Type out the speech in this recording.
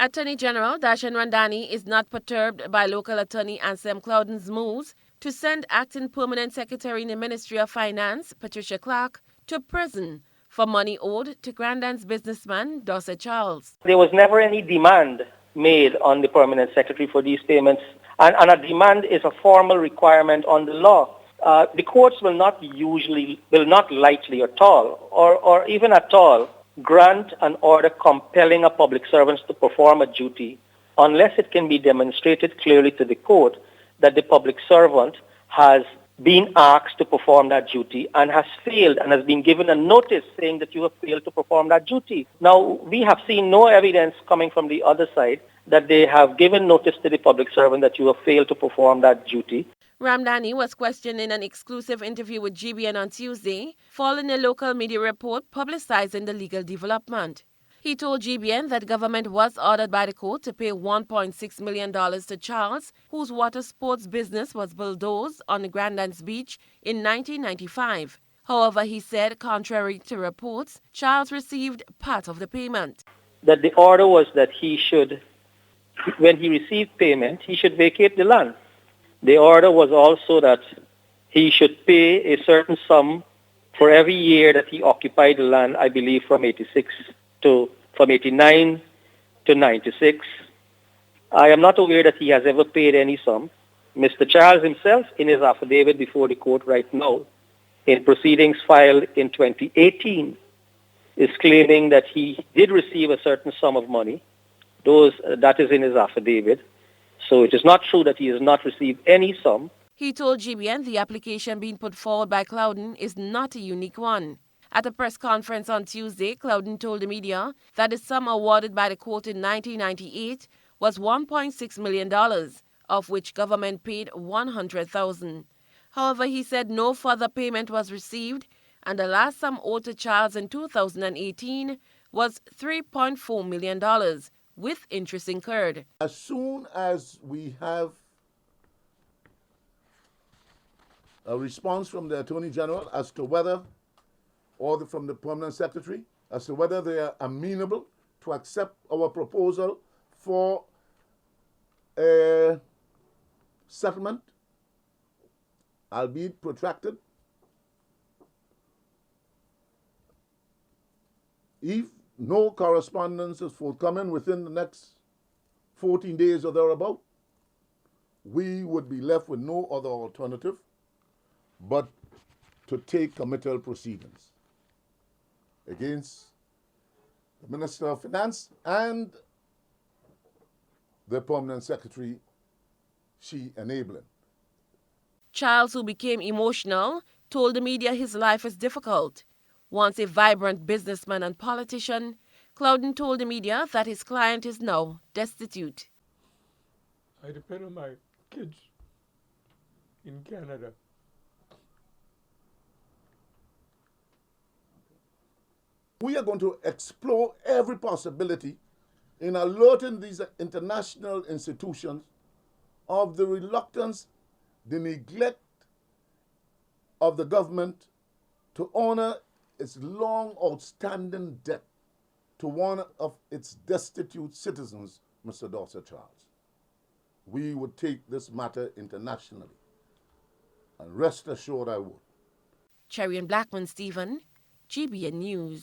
Attorney General Darshan Ramdhani is not perturbed by local attorney Ansem Clouden's moves to send acting permanent secretary in the Ministry of Finance, Patricia Clark, to prison for money owed to Grand Anse businessman Dorset Charles. There was never any demand made on the permanent secretary for these payments, and a demand is a formal requirement on the law. The courts will not lightly at all, or even at all, grant an order compelling a public servant to perform a duty unless it can be demonstrated clearly to the court that the public servant has been asked to perform that duty and has failed and has been given a notice saying that you have failed to perform that duty. Now, we have seen no evidence coming from the other side that they have given notice to the public servant that you have failed to perform that duty. Ramdhani was questioned in an exclusive interview with GBN on Tuesday, following a local media report publicizing the legal development. He told GBN that government was ordered by the court to pay $1.6 million to Charles, whose water sports business was bulldozed on the Grand Anse beach in 1995. However, he said, contrary to reports, Charles received part of the payment. That the order was that he should, when he received payment, he should vacate the land. The order was also that he should pay a certain sum for every year that he occupied the land, I believe from 89 to 96. I am not aware that he has ever paid any sum. Mr. Charles himself, in his affidavit before the court right now, in proceedings filed in 2018, is claiming that he did receive a certain sum of money. That is in his affidavit. So it is not true that he has not received any sum. He told GBN the application being put forward by Clouden is not a unique one. At a press conference on Tuesday, Clouden told the media that the sum awarded by the court in 1998 was $1.6 million, of which government paid $100,000. However, he said no further payment was received, and the last sum owed to Charles in 2018 was $3.4 million. With interest incurred. As soon as we have a response from the Attorney General as to whether, or from the Permanent Secretary, as to whether they are amenable to accept our proposal for a settlement, albeit protracted, if no correspondence is forthcoming within the next 14 days or thereabout, we would be left with no other alternative but to take committal proceedings against the Minister of Finance and the Permanent Secretary she enabling. Charles, who became emotional, told the media his life is difficult. Once a vibrant businessman and politician, Clouden told the media that his client is now destitute. I depend on my kids in Canada. We are going to explore every possibility in alerting these international institutions of the reluctance, the neglect of the government to honor its long outstanding debt to one of its destitute citizens, Mr. Dorset Charles. We would take this matter internationally, and rest assured I would. Cherry and Blackman Stephen, GBN News.